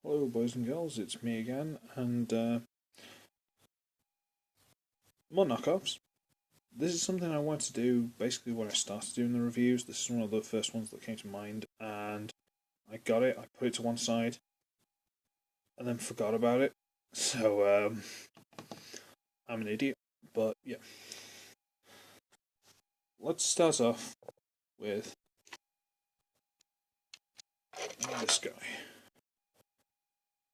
Hello boys and girls, it's me again, and more knockoffs. This is something I wanted to do basically when I started doing the reviews. This is one of the first ones that came to mind, and I got it, I put it to one side, and then forgot about it. So, I'm an idiot, but yeah. Let's start off with this guy.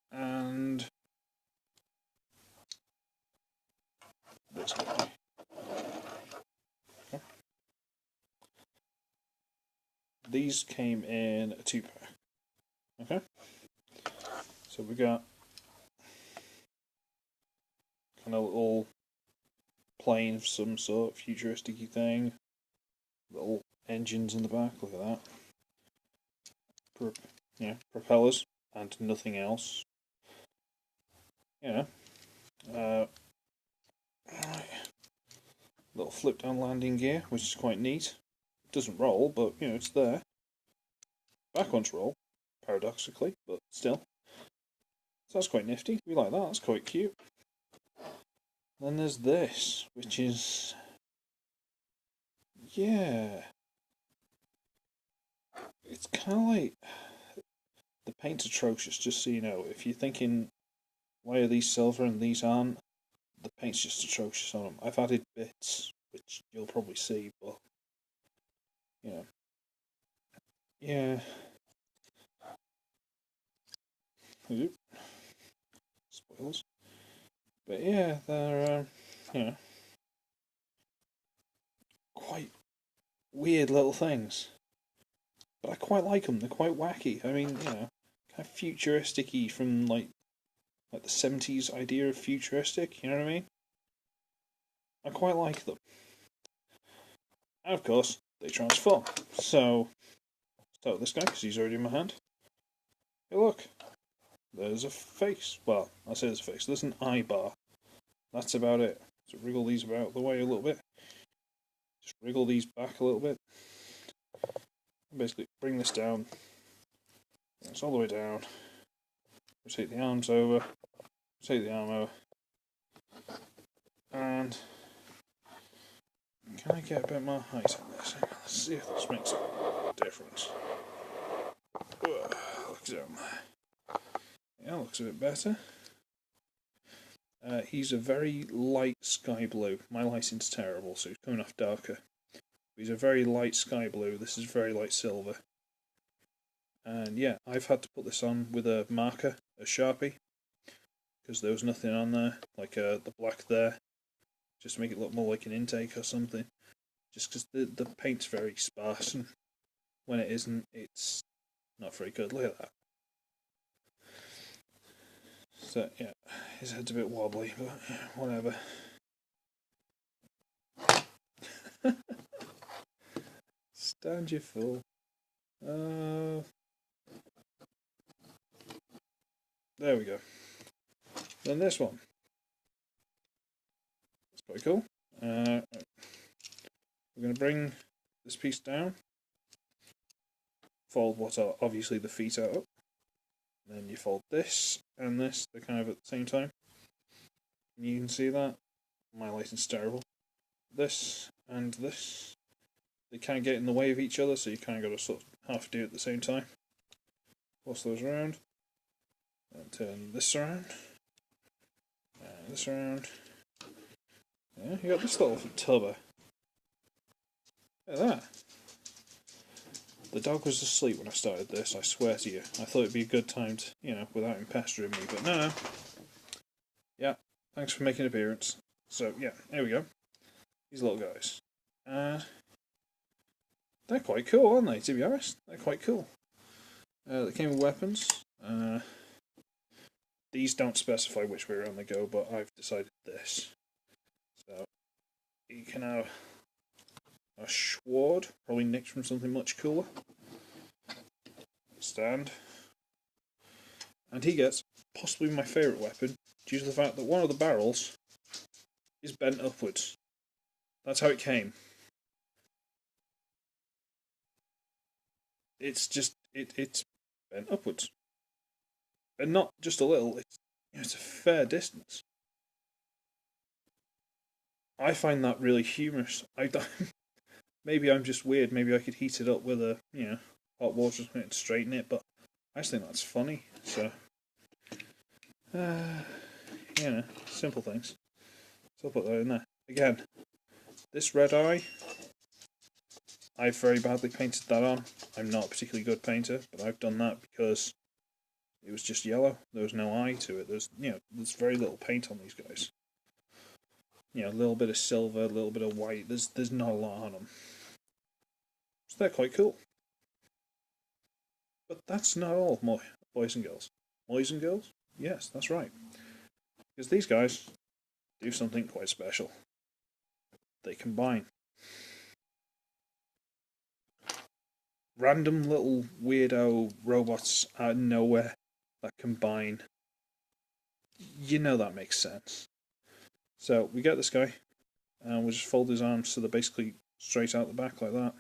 And this guy. These came in a 2-pack. Okay? So we got kind of little plane of some sort, futuristic thing. Little engines in the back, look at that. Propellers and nothing else. Right. Little flip down landing gear, which is quite neat. It doesn't roll, but it's there. Back ones roll, paradoxically, but still. So that's quite nifty. We like that, that's quite cute. Then there's this, which is it's kind of like the paint's atrocious, just so you know. If you're thinking, why are these silver and these aren't? The paint's just atrocious on them. I've added bits, which you'll probably see, but yeah. Spoilers. But yeah, they're quite weird little things. But I quite like them. They're quite wacky. I mean, kind of futuristic-y from like the 70s idea of futuristic. You know what I mean? I quite like them. And of course, they transform. So, start with this guy because he's already in my hand. Hey, look. There's a face. Well, I say there's a face. There's an eye bar. That's about it. So wriggle these about the way a little bit. Just wriggle these back a little bit. Basically, bring this down. It's all the way down. Rotate the arms over. Rotate the arm over. And can I get a bit more height on this? Let's see if this makes a difference. Looks yeah, looks a bit better. He's a very light sky blue. My lighting's terrible, so he's coming off darker. He's a very light sky blue. This is very light silver. And yeah, I've had to put this on with a marker, a Sharpie, because there was nothing on there, like the black there, just to make it look more like an intake or something. Just because the paint's very sparse, and when it isn't, it's not very good. Look at that. So yeah, his head's a bit wobbly, but yeah, whatever. Stand you fool. There we go. Then this one. It's quite cool. We're going to bring this piece down. Fold what are obviously the feet out up. Then you fold this and this. They're kind of at the same time. And you can see that. My lighting's terrible. This and this. They kind of get in the way of each other, so you kind of got to sort of half do it at the same time. Force those around. And turn this around. And this around. Yeah, you got this little tubber. Look at that. The dog was asleep when I started this, I swear to you. I thought it'd be a good time to, without him pestering me, but no. Yeah, thanks for making an appearance. So, yeah, here we go. These little guys. They're quite cool, aren't they, to be honest? They're quite cool. They came with weapons. These don't specify which way around they go, but I've decided this. So, you can have a sword, probably nicked from something much cooler. Stand. And he gets possibly my favourite weapon, due to the fact that one of the barrels is bent upwards. That's how it came. It's just, it's bent upwards. And not just a little, it's a fair distance. I find that really humorous. Maybe I'm just weird. Maybe I could heat it up with hot water to straighten it. But I just think that's funny. So, simple things. So I'll put that in there again. This red eye, I very badly painted that on. I'm not a particularly good painter, but I've done that because it was just yellow. There was no eye to it. There's very little paint on these guys. A little bit of silver, a little bit of white. There's not a lot on them. So they're quite cool. But that's not all, boys and girls. Boys and girls? Yes, that's right. Because these guys do something quite special. They combine. Random little weirdo robots out of nowhere that combine. That makes sense. So we get this guy, and we'll just fold his arms so they're basically straight out the back like that.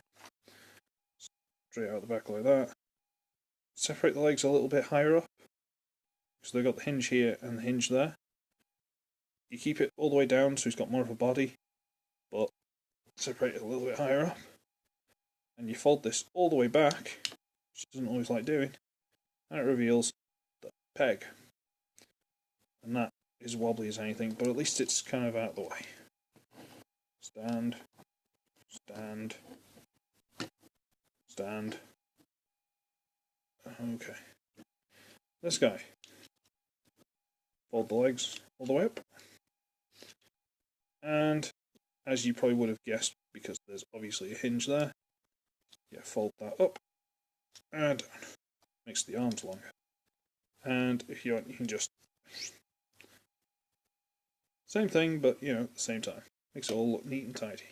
Straight out the back like that. Separate the legs a little bit higher up, because they've got the hinge here and the hinge there. You keep it all the way down so he's got more of a body, but separate it a little bit higher up. And you fold this all the way back, which he doesn't always like doing, and it reveals the peg. And that is wobbly as anything, but at least it's kind of out of the way. Stand, stand, stand. Okay. This guy. Fold the legs all the way up. And as you probably would have guessed, because there's obviously a hinge there, you fold that up and down. Makes the arms longer. And if you want, you can just same thing, but at the same time. Makes it all look neat and tidy.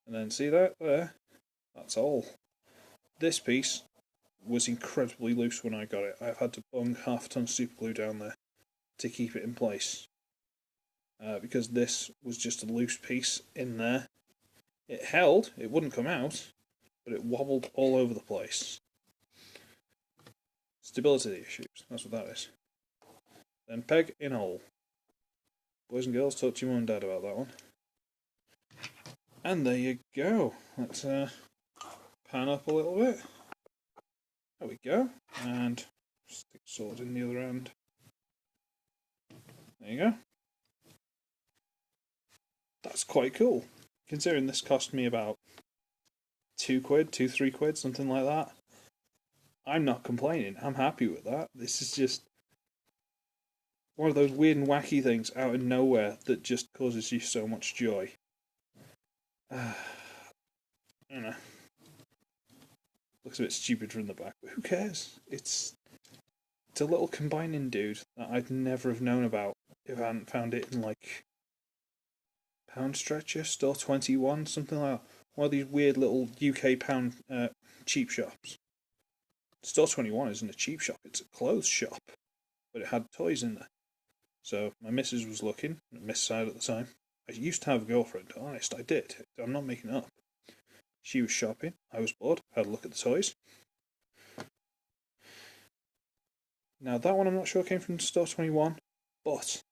And then see that there? That's all. This piece was incredibly loose when I got it. I've had to bung half a ton of super glue down there to keep it in place. Because this was just a loose piece in there. It held, it wouldn't come out, but it wobbled all over the place. Stability issues, that's what that is. Then peg in hole. Boys and girls, talk to your mum and dad about that one. And there you go. Let's pan up a little bit. There we go. And stick sword in the other end. There you go. That's quite cool. Considering this cost me about £2, something like that. I'm not complaining. I'm happy with that. This is just one of those weird and wacky things out of nowhere that just causes you so much joy. I don't know. Looks a bit stupid from the back, but who cares? It's a little combining dude that I'd never have known about if I hadn't found it in Pound Stretcher, Store 21, something like that. One of these weird little UK pound cheap shops. Store 21 isn't a cheap shop, it's a clothes shop. But it had toys in there. So my missus was looking, Miss Side at the time. I used to have a girlfriend, honest, I did. I'm not making it up. She was shopping, I was bored, had a look at the toys. Now that one I'm not sure came from Store 21, but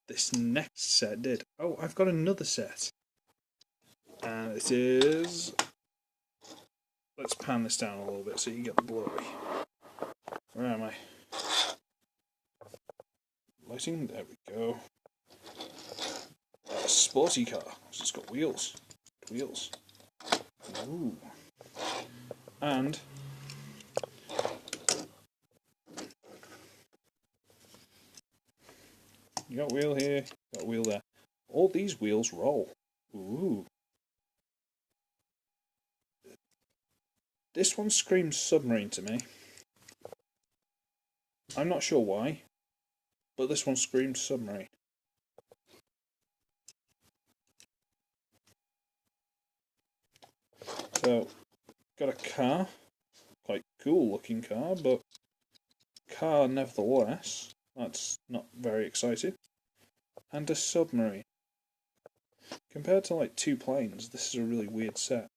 this next set did. Oh, I've got another set. And it is... Let's pan this down a little bit so you get the glory. Where am I? Lighting, there we go. A sporty car. So it's got wheels. Wheels. Ooh. And you got wheel here, got wheel there. All these wheels roll. Ooh. This one screams submarine to me. I'm not sure why, but this one screams submarine. So, got a car, quite cool looking car, but car nevertheless. That's not very exciting. And a submarine. Compared to two planes, this is a really weird set.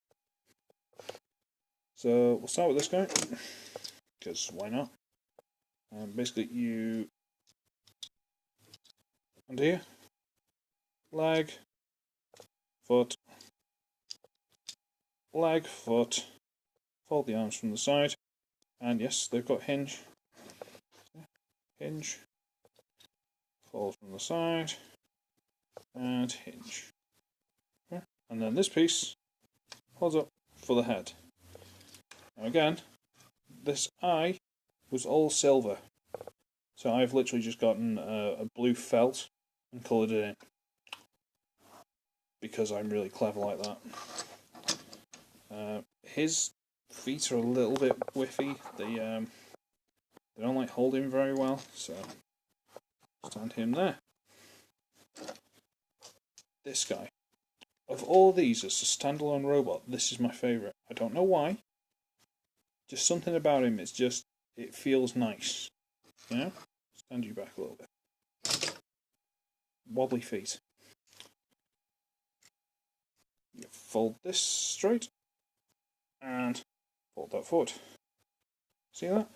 So we'll start with this guy. because why not? Basically, you undo here, leg, foot, leg, foot, fold the arms from the side, and yes, they've got hinge, hinge, fold from the side, and hinge. Okay. And then this piece holds up for the head. Now again, this eye was all silver, so I've literally just gotten a blue felt and coloured it in, because I'm really clever like that. His feet are a little bit whiffy. They don't like holding very well, so stand him there. This guy, of all these as a standalone robot, this is my favourite. I don't know why. Just something about him. It feels nice. You know? Stand you back a little bit. Wobbly feet. You fold this straight and fold that forward. See that?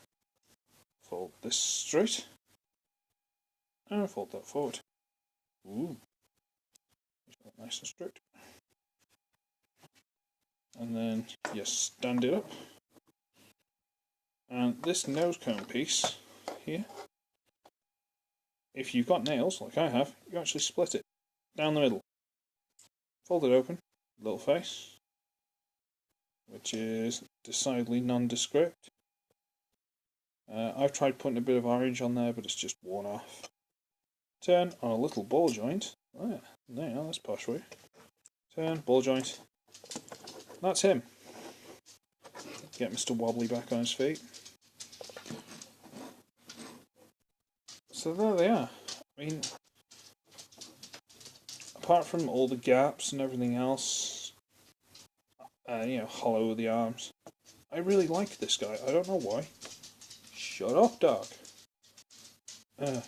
Fold this straight and fold that forward. Ooh. Nice and straight. And then you stand it up. And this nose cone piece here, if you've got nails, like I have, you actually split it down the middle. Fold it open, little face, which is decidedly nondescript. I've tried putting a bit of orange on there, but it's just worn off. Turn on a little ball joint. Oh yeah, there you are, that's posh for you. Turn, ball joint. That's him. Get Mr. Wobbly back on his feet. So there they are. I mean, apart from all the gaps and everything else, hollow of the arms, I really like this guy. I don't know why. Shut up, dog. Now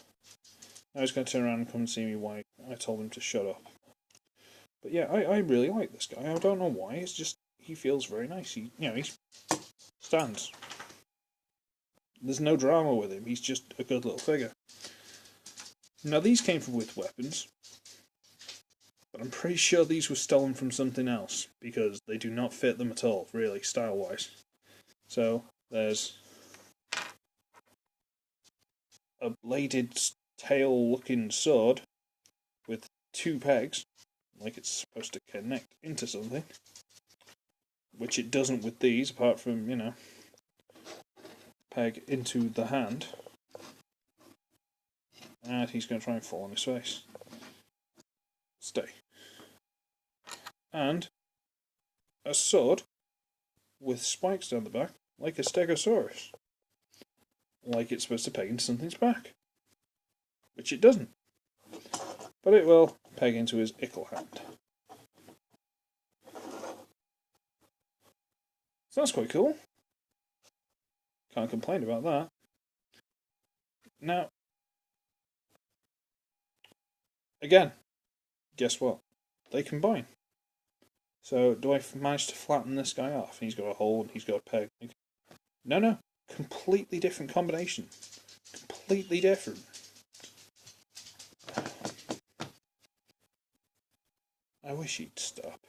he's going to turn around and come and see me why I told him to shut up. But yeah, I really like this guy. I don't know why. It's just, he feels very nice. He stands. There's no drama with him. He's just a good little figure. Now these came with weapons, but I'm pretty sure these were stolen from something else, because they do not fit them at all, really, style-wise. So, there's a bladed tail-looking sword with 2 pegs, like it's supposed to connect into something, which it doesn't with these, apart from, peg into the hand. And he's going to try and fall on his face. Stay. And a sword with spikes down the back, like a stegosaurus. Like it's supposed to peg into something's back. Which it doesn't. But it will peg into his ickle hand. So that's quite cool. Can't complain about that. Now, again, guess what? They combine. So, do I manage to flatten this guy off? He's got a hole and he's got a peg. No. Completely different combination. Completely different. I wish he'd stop.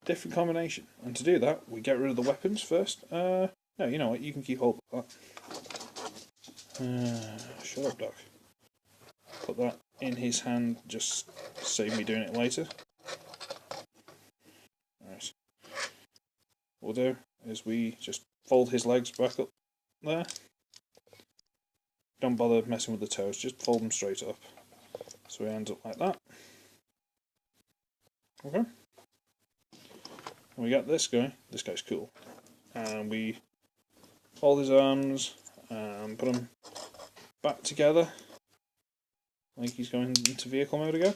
Different combination. And to do that, we get rid of the weapons first. No, you know what? You can keep hold of that. Shut up, Doc. Put that in his hand, just save me doing it later. Alright. What we'll do is we just fold his legs back up there. Don't bother messing with the toes, just fold them straight up. So we end up like that. Okay. And we got this guy. This guy's cool. And we fold his arms and put them back together. Like he's going into vehicle mode again.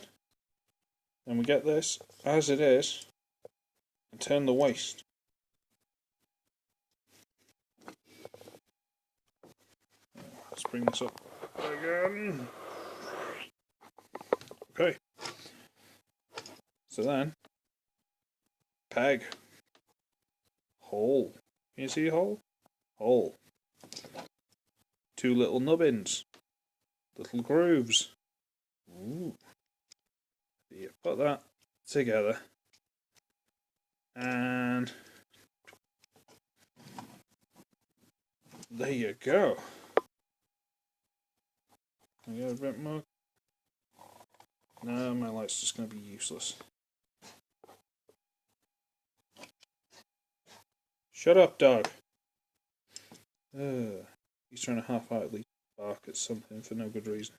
And we get this as it is and turn the waist. Let's bring this up again. Okay. So then, peg. Hole. Can you see a hole? hole. 2 little nubbins. Little grooves. Ooh. You put that together. And there you go. I got a bit more. No, my light's just going to be useless. Shut up, dog. He's trying to half-heartedly bark at something for no good reason.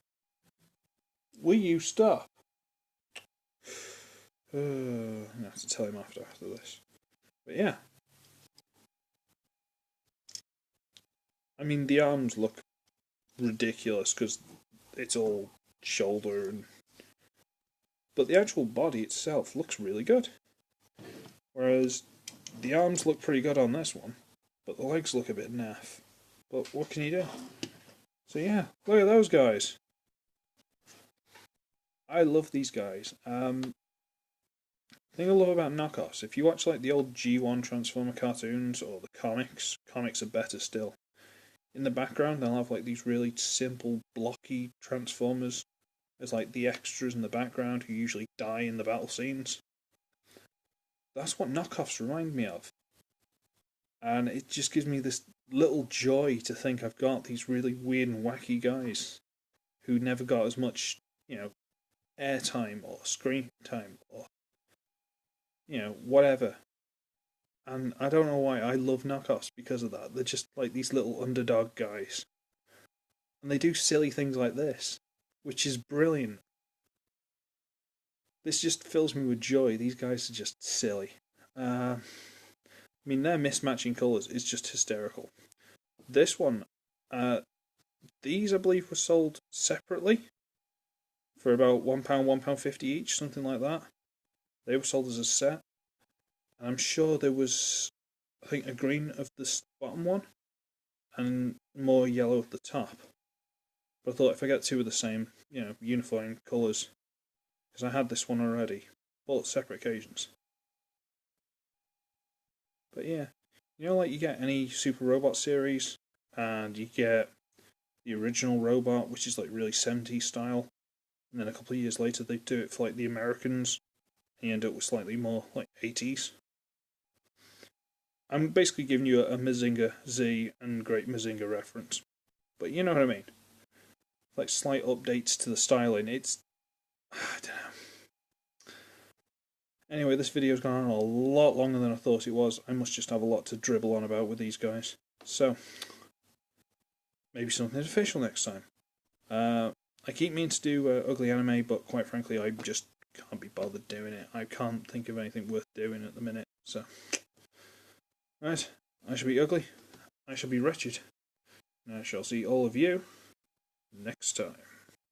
Will you stop? I'm going to have to tell him after this. But yeah. I mean, the arms look ridiculous because it's all shoulder and... But the actual body itself looks really good. Whereas the arms look pretty good on this one, but the legs look a bit naff. But what can you do? So yeah, look at those guys. I love these guys. The thing I love about knockoffs, if you watch like the old G1 Transformer cartoons or the comics are better still. In the background they'll have like these really simple blocky Transformers as like the extras in the background who usually die in the battle scenes. That's what knockoffs remind me of. And it just gives me this little joy to think I've got these really weird and wacky guys who never got as much, airtime or screen time or, whatever. And I don't know why I love knockoffs because of that. They're just like these little underdog guys. And they do silly things like this, which is brilliant. This just fills me with joy. These guys are just silly. I mean, their mismatching colours is just hysterical. This one, these I believe were sold separately for about £1, £1.50 each, something like that. They were sold as a set. And I'm sure there was, I think, a green of the bottom one and more yellow at the top. But I thought if I get 2 of the same, unifying colours, because I had this one already, bought separate occasions. But yeah, like you get any Super Robot series, and you get the original robot, which is like really 70s style, and then a couple of years later they do it for like the Americans, and you end up with slightly more like 80s. I'm basically giving you a Mazinger Z and Great Mazinger reference, but you know what I mean. Like slight updates to the styling. It's... I don't know. Anyway, this video's gone on a lot longer than I thought it was. I must just have a lot to dribble on about with these guys. So, maybe something official next time. I keep meaning to do ugly anime, but quite frankly, I just can't be bothered doing it. I can't think of anything worth doing at the minute. So, right, I shall be ugly. I shall be wretched. And I shall see all of you next time.